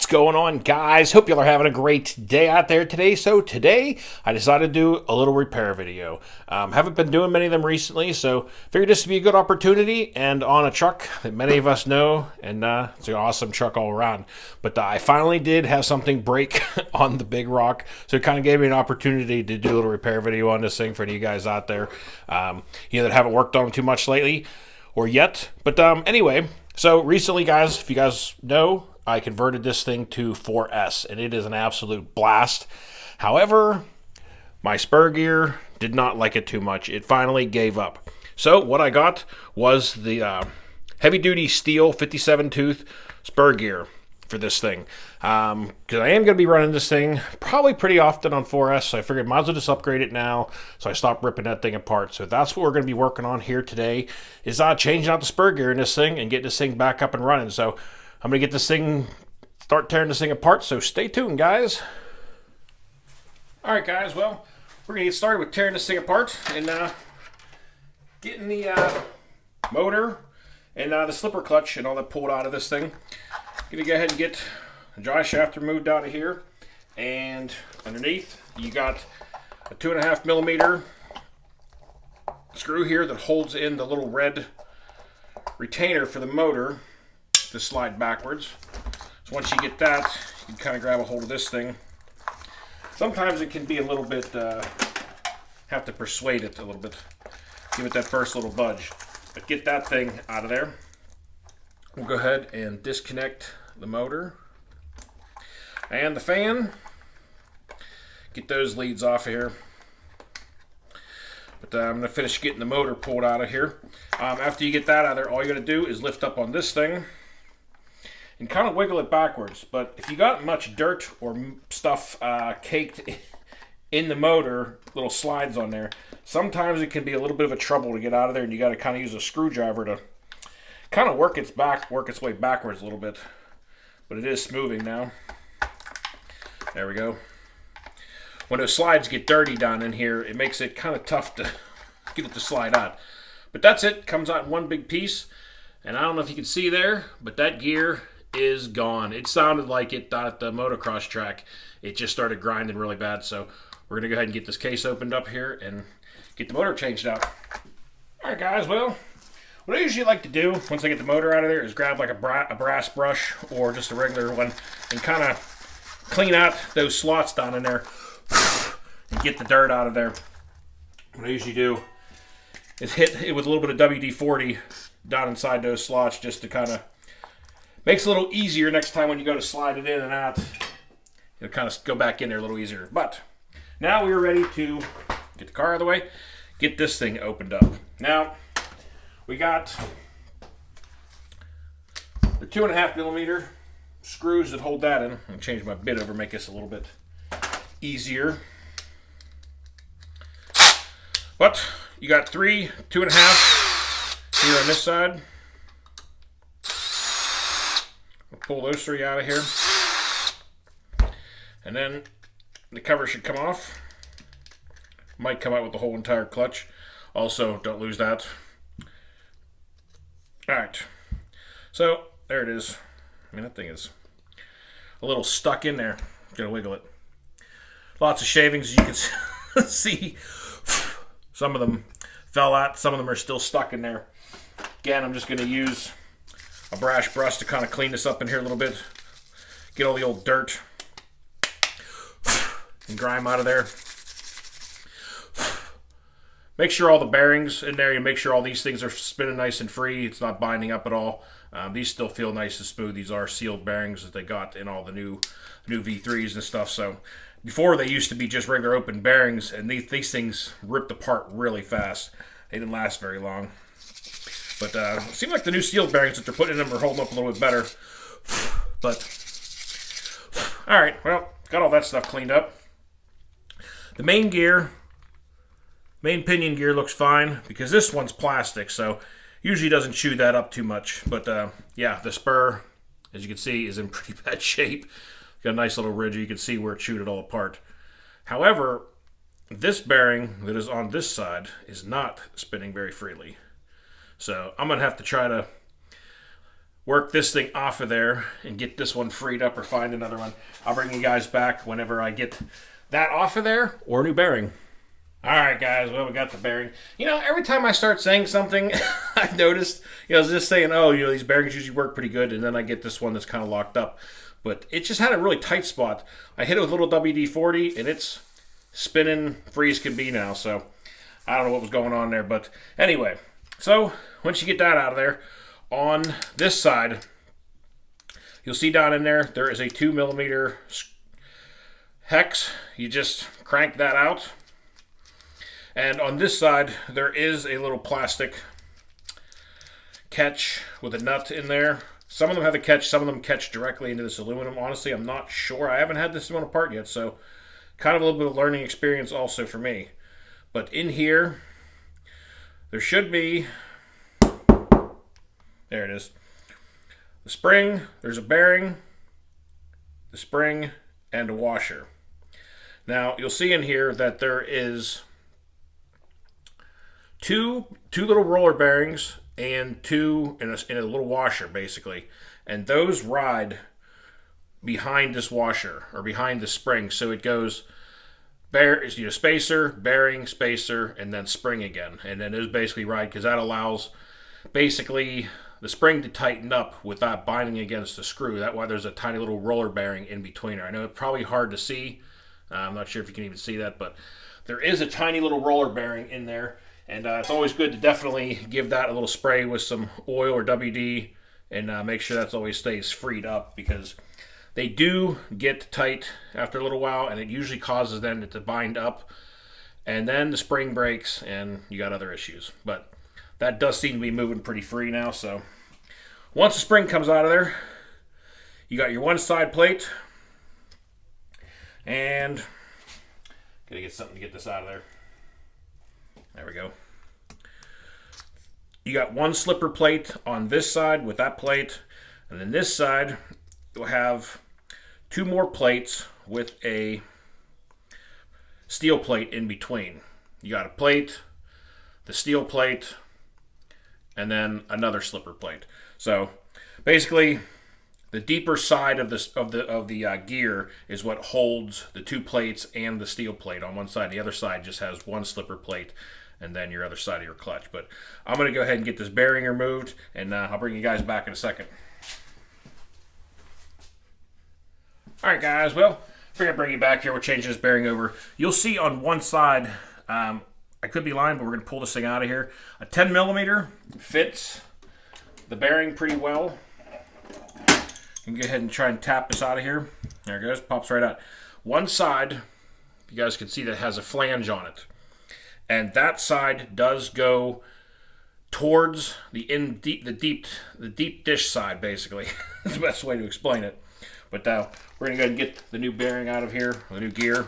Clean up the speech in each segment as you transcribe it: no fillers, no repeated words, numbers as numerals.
going on, guys? Hope y'all are having a great day out there today. So today I decided to do a little repair video. Haven't been doing many of them recently, so figured this would be a good opportunity and on a truck that many of us know, and it's an awesome truck all around. But I finally did have something break on the Big Rock, so it kind of gave me an opportunity to do a little repair video on this thing for any of you guys out there, that haven't worked on too much lately or yet. But anyway, so recently, guys, if you guys know, I converted this thing to 4S, and it is an absolute blast. However, my spur gear did not like it too much. It finally gave up. So what I got was the heavy-duty steel 57-tooth spur gear for this thing. Because I am going to be running this thing probably pretty often on 4S, so I figured might as well just upgrade it now, so I stopped ripping that thing apart. So that's what we're going to be working on here today, is changing out the spur gear in this thing and getting this thing back up and running. So I'm going to get this thing, start tearing this thing apart, so stay tuned, guys. Alright, guys, well, we're going to get started with tearing this thing apart and getting the motor and the slipper clutch and all that pulled out of this thing. Going to go ahead and get the dry shaft removed out of here, and underneath you got a 2.5 millimeter screw here that holds in the little red retainer for the motor to slide backwards. So once you get that, you can kind of grab a hold of this thing. Sometimes it can be a little bit, have to persuade it a little bit, give it that first little budge. But get that thing out of there. We'll go ahead and disconnect the motor and the fan. Get those leads off of here. But I'm going to finish getting the motor pulled out of here. After you get that out of there, all you're going to do is lift up on this thing and kind of wiggle it backwards. But if you got much dirt or stuff caked in the motor, little slides on there, sometimes it can be a little bit of a trouble to get out of there, and you got to kind of use a screwdriver to kind of work its way backwards a little bit. But it is smoothing now. There we go. When those slides get dirty down in here, it makes it kind of tough to get it to slide out. But that's it. Comes out in one big piece. And I don't know if you can see there, but that gear is gone. It sounded like it at the motocross track. It just started grinding really bad. So we're going to go ahead and get this case opened up here and get the motor changed out. All right, guys. Well, what I usually like to do once I get the motor out of there is grab like a brass brush or just a regular one and kind of clean out those slots down in there and get the dirt out of there. What I usually do is hit it with a little bit of WD-40 down inside those slots, just to kind of makes it a little easier next time when you go to slide it in and out. It'll kind of go back in there a little easier. But now we're ready to get the car out of the way, get this thing opened up. Now we got the 2.5 millimeter screws that hold that in. I'm going to change my bit over, make this a little bit easier. But you got 3 2.5 here on this side. We'll pull those 3 out of here. And then the cover should come off. Might come out with the whole entire clutch. Also, don't lose that. Alright. So, there it is. I mean, that thing is a little stuck in there. Gotta wiggle it. Lots of shavings, as you can see. Some of them fell out. Some of them are still stuck in there. Again, I'm just going to use a brass brush to kind of clean this up in here a little bit. Get all the old dirt and grime out of there. Make sure all the bearings in there, you make sure all these things are spinning nice and free. It's not binding up at all. These still feel nice and smooth. These are sealed bearings that they got in all the new V3s and stuff. So before, they used to be just regular open bearings, and these things ripped apart really fast. They didn't last very long. But it seems like the new sealed bearings that they're putting in them are holding up a little bit better. But all right, well, got all that stuff cleaned up. The main pinion gear looks fine because this one's plastic, so usually doesn't chew that up too much. But yeah, the spur, as you can see, is in pretty bad shape. Got a nice little ridge. You can see where it chewed it all apart. However, this bearing that is on this side is not spinning very freely. So I'm going to have to try to work this thing off of there and get this one freed up or find another one. I'll bring you guys back whenever I get that off of there or a new bearing. All right, guys, well, we got the bearing. You know, every time I start saying something, I've noticed, I was just saying, oh, these bearings usually work pretty good, and then I get this one that's kind of locked up. But it just had a really tight spot. I hit it with a little WD-40, and it's spinning free as can be now, so I don't know what was going on there. But anyway, so once you get that out of there, on this side, you'll see down in there, there is a 2mm hex. You just crank that out. And on this side, there is a little plastic catch with a nut in there. Some of them have a catch, some of them catch directly into this aluminum. Honestly, I'm not sure. I haven't had this one apart yet, so kind of a little bit of learning experience also for me. But in here, there should be, there it is, the spring, there's a bearing, the spring, and a washer. Now, you'll see in here that there is two little roller bearings and two in a little washer, basically. And those ride behind this washer, or behind the spring. So it goes spacer, bearing, spacer, and then spring again. And then those basically ride, because that allows basically the spring to tighten up without binding against the screw. That's why there's a tiny little roller bearing in between her. I know it's probably hard to see. I'm not sure if you can even see that, but there is a tiny little roller bearing in there. And it's always good to definitely give that a little spray with some oil or WD and make sure that always stays freed up, because they do get tight after a little while, and it usually causes them to bind up, and then the spring breaks and you got other issues. But that does seem to be moving pretty free now. So once the spring comes out of there, you got your one side plate, and gotta get something to get this out of there. There we go. You got one slipper plate on this side with that plate, and then this side you'll have two more plates with a steel plate in between. You got a plate, the steel plate, and then another slipper plate. So basically, the deeper side of the gear is what holds the two plates and the steel plate on one side. The other side just has one slipper plate, and then your other side of your clutch. But I'm going to go ahead and get this bearing removed, and I'll bring you guys back in a second. All right, guys. Well, we're going to bring you back here. We're changing this bearing over. You'll see on one side, I could be lying, but we're going to pull this thing out of here. A 10mm fits the bearing pretty well. You can go ahead and try and tap this out of here. There it goes. Pops right out. One side, you guys can see that has a flange on it. And that side does go towards the deep dish side, basically. That's the best way to explain it. But we're going to go ahead and get the new bearing out of here, the new gear.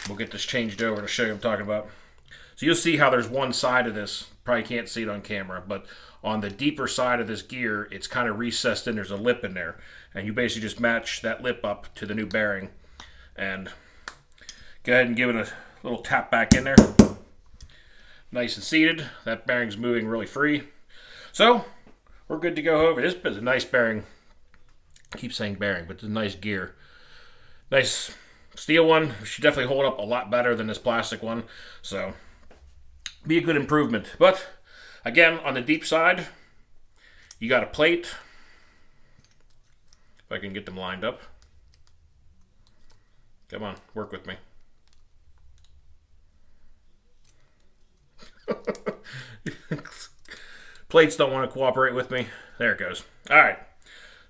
We'll get this changed over to show you what I'm talking about. So you'll see how there's one side of this. Probably can't see it on camera, but on the deeper side of this gear, it's kind of recessed in. There's a lip in there. And you basically just match that lip up to the new bearing. And go ahead and give it a little tap back in there. Nice and seated. That bearing's moving really free. So we're good to go over. This is a nice bearing. I keep saying bearing, but it's a nice gear. Nice steel one. Should definitely hold up a lot better than this plastic one. So be a good improvement. But again, on the deep side, you got a plate. If I can get them lined up. Come on, work with me. Plates don't want to cooperate with me. There it goes. All right.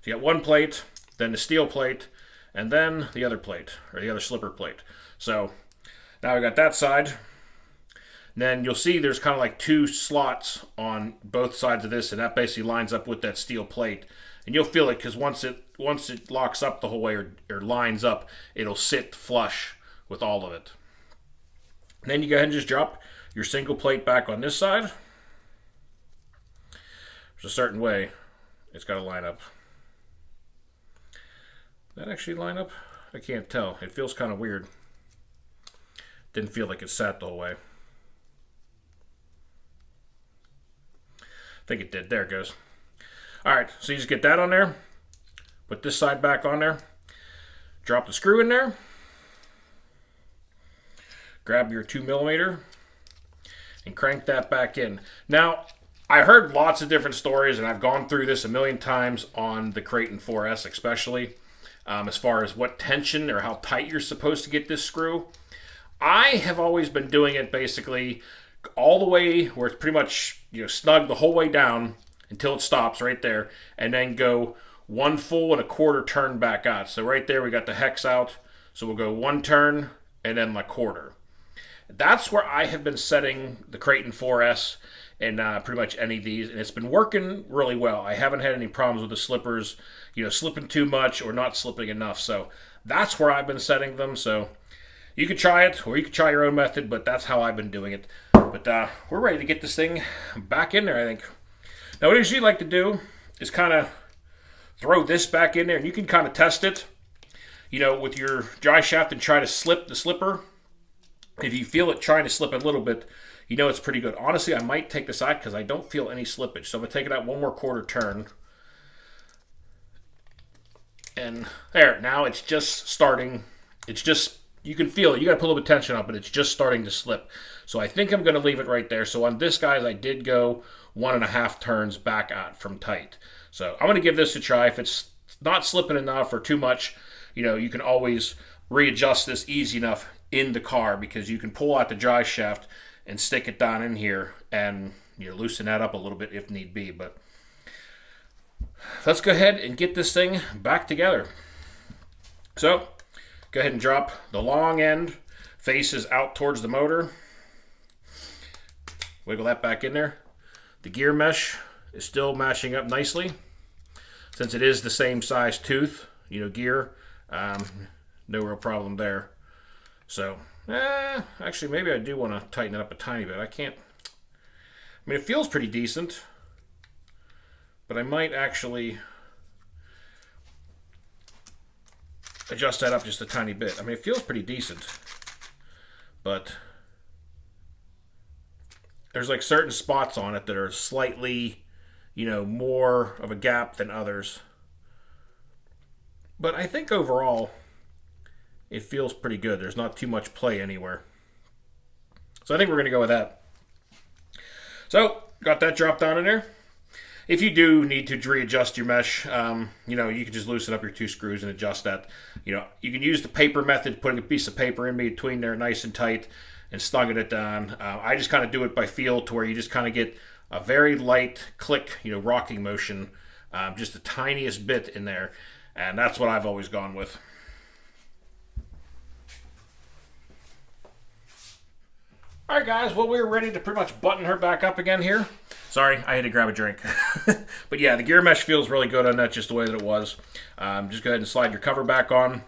So you got one plate, then the steel plate, and then the other plate, or the other slipper plate. So now we got that side. Then you'll see there's kind of like two slots on both sides of this, and that basically lines up with that steel plate. And you'll feel it, because once it locks up the whole way, or lines up, it'll sit flush with all of it. And then you go ahead and just drop your single plate back on this side. There's a certain way it's got to line up. That actually line up? I can't tell. It feels kind of weird. Didn't feel like it sat the whole way. I think it did. There it goes. All right, so you just get that on there. Put this side back on there. Drop the screw in there. Grab your 2mm and crank that back in. Now, I heard lots of different stories, and I've gone through this a million times on the Creighton 4S especially, as far as what tension or how tight you're supposed to get this screw. I have always been doing it basically all the way where it's pretty much snug the whole way down until it stops right there, and then go 1 full and a quarter turn back out. So right there we got the hex out, so we'll go 1 turn and then 1/4. That's where I have been setting the Creighton 4S and pretty much any of these, and it's been working really well. I haven't had any problems with the slippers, slipping too much or not slipping enough. So that's where I've been setting them. So you could try it, or you could try your own method, but that's how I've been doing it. But we're ready to get this thing back in there, I think. Now what I usually like to do is kind of throw this back in there, and you can kind of test it, with your dry shaft and try to slip the slipper. If you feel it trying to slip a little bit, it's pretty good. Honestly, I might take this out because I don't feel any slippage. So I'm going to take it out 1 more quarter turn. And there, now it's just starting. It's just, you can feel it. You got to put a little bit of tension on, but it's just starting to slip. So I think I'm going to leave it right there. So on this, guys, I did go 1.5 turns back out from tight. So I'm going to give this a try. If it's not slipping enough or too much, you can always readjust this easy enough in the car, because you can pull out the dry shaft and stick it down in here and loosen that up a little bit if need be. But let's go ahead and get this thing back together. So go ahead and drop the long end, faces out towards the motor. Wiggle that back in there. The gear mesh is still matching up nicely, since it is the same size tooth, gear. No real problem there. So, actually, maybe I do want to tighten it up a tiny bit. I mean, it feels pretty decent, but I might actually adjust that up just a tiny bit. I mean, it feels pretty decent, but there's like certain spots on it that are slightly, more of a gap than others. But I think overall, it feels pretty good. There's not too much play anywhere. So I think we're going to go with that. So, got that dropped down in there. If you do need to readjust your mesh, you can just loosen up your 2 screws and adjust that. You can use the paper method, putting a piece of paper in between there nice and tight and snugging it down. I just kind of do it by feel, to where you just kind of get a very light click, rocking motion, just the tiniest bit in there. And that's what I've always gone with. All right, guys, well, we're ready to pretty much button her back up again here. Sorry, I had to grab a drink. But yeah, the gear mesh feels really good on that, just the way that it was. Just go ahead and slide your cover back on.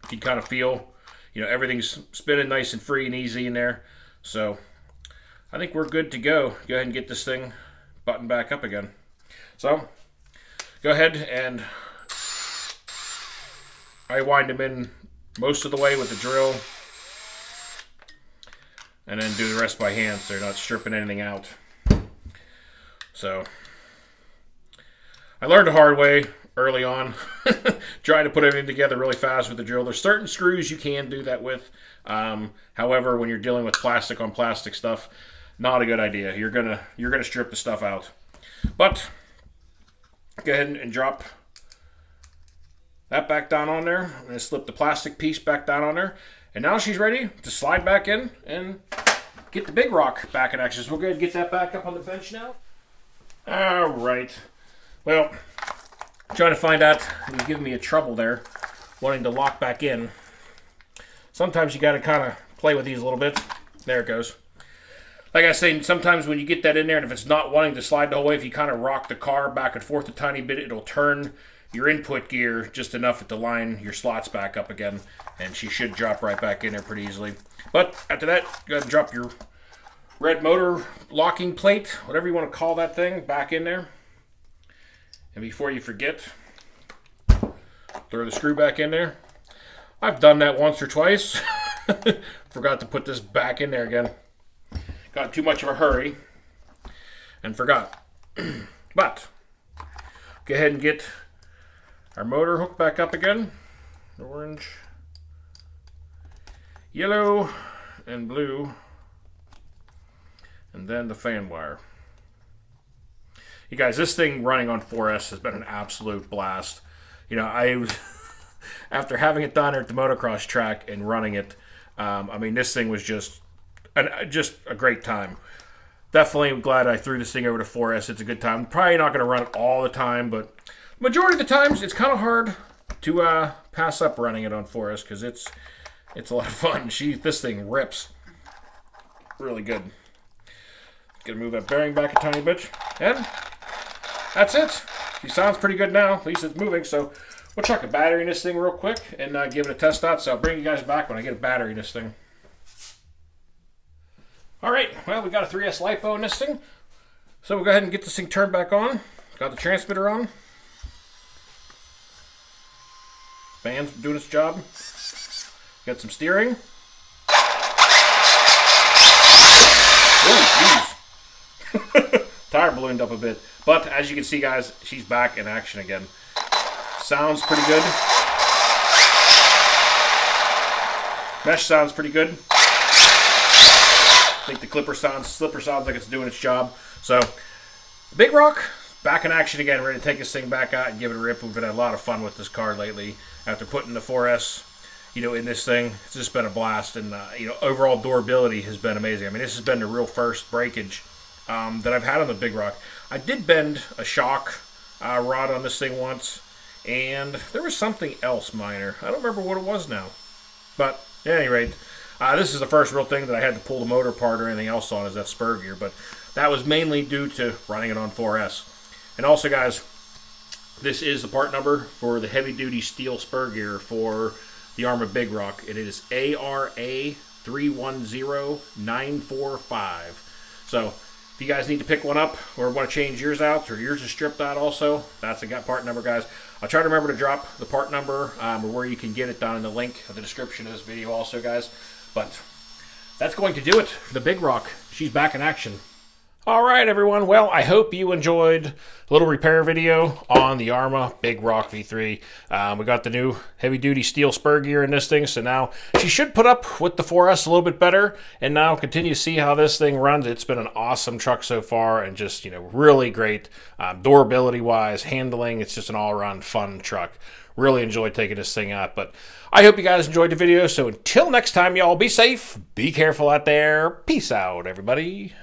You can kind of feel, everything's spinning nice and free and easy in there. So I think we're good to go. Go ahead and get this thing buttoned back up again. So go ahead and I wind them in most of the way with the drill, and then do the rest by hand so they're not stripping anything out. So I learned the hard way early on, trying to put everything together really fast with the drill. There's certain screws you can do that with. However, when you're dealing with plastic on plastic stuff, not a good idea. You're gonna strip the stuff out. But go ahead and drop that back down on there. I'm going to slip the plastic piece back down on there. And now she's ready to slide back in and get the Big Rock back in action. So we'll go ahead and get that back up on the bench now. All right. Well, trying to find out, it was giving me a trouble there, wanting to lock back in. Sometimes you got to kind of play with these a little bit. There it goes. Like I say, sometimes when you get that in there, and if it's not wanting to slide the whole way, if you kind of rock the car back and forth a tiny bit, it'll turn your input gear just enough to line your slots back up again, and she should drop right back in there pretty easily. But after that, go ahead and drop your red motor locking plate, whatever you want to call that thing, back in there. And before you forget, throw the screw back in there. I've done that once or twice. Forgot to put this back in there again. Got too much of a hurry and forgot. But go ahead and get our motor hooked back up again. Orange, yellow, and blue. And then the fan wire. You guys, this thing running on 4S has been an absolute blast. You know, after having it done at the motocross track and running it, I mean, this thing was just a great time. Definitely glad I threw this thing over to 4S. It's a good time. Probably not going to run it all the time, but majority of the times it's kind of hard to pass up running it on 4S because it's a lot of fun. This thing rips really good. Gonna move that bearing back a tiny bit, and that's it. She sounds pretty good now. At least it's moving. So we'll chuck a battery in this thing real quick and give it a test out. So I'll bring you guys back when I get a battery in this thing. All right, well, we got a 3S LiPo in this thing. So we'll go ahead and get this thing turned back on. Got the transmitter on. Fan's doing its job. Got some steering. Oh, jeez. Tire ballooned up a bit. But as you can see, guys, she's back in action again. Sounds pretty good. Mesh sounds pretty good. I think the slipper sounds like it's doing its job. So, Big Rock, back in action again, ready to take this thing back out and give it a rip. We've had a lot of fun with this car lately. After putting the 4S, in this thing, it's just been a blast. And, overall durability has been amazing. I mean, this has been the real first breakage that I've had on the Big Rock. I did bend a shock rod on this thing once, and there was something else minor. I don't remember what it was now. But, at any rate, this is the first real thing that I had to pull the motor apart or anything else on is that spur gear. But that was mainly due to running it on 4S. And also, guys, this is the part number for the heavy-duty steel spur gear for the Arrma Big Rock. It is ARA 310945. So, if you guys need to pick one up or want to change yours out or yours is stripped out also, that's the part number, guys. I'll try to remember to drop the part number or where you can get it down in the link of the description of this video also, guys. But that's going to do it for the Big Rock. She's back in action. All right, everyone. Well, I hope you enjoyed a little repair video on the Arrma Big Rock V3. We got the new heavy-duty steel spur gear in this thing, so now she should put up with the 4S a little bit better, and now continue to see how this thing runs. It's been an awesome truck so far, and just, really great durability-wise, handling. It's just an all-around fun truck. Really enjoyed taking this thing out, but I hope you guys enjoyed the video, so until next time, y'all, be safe, be careful out there. Peace out, everybody.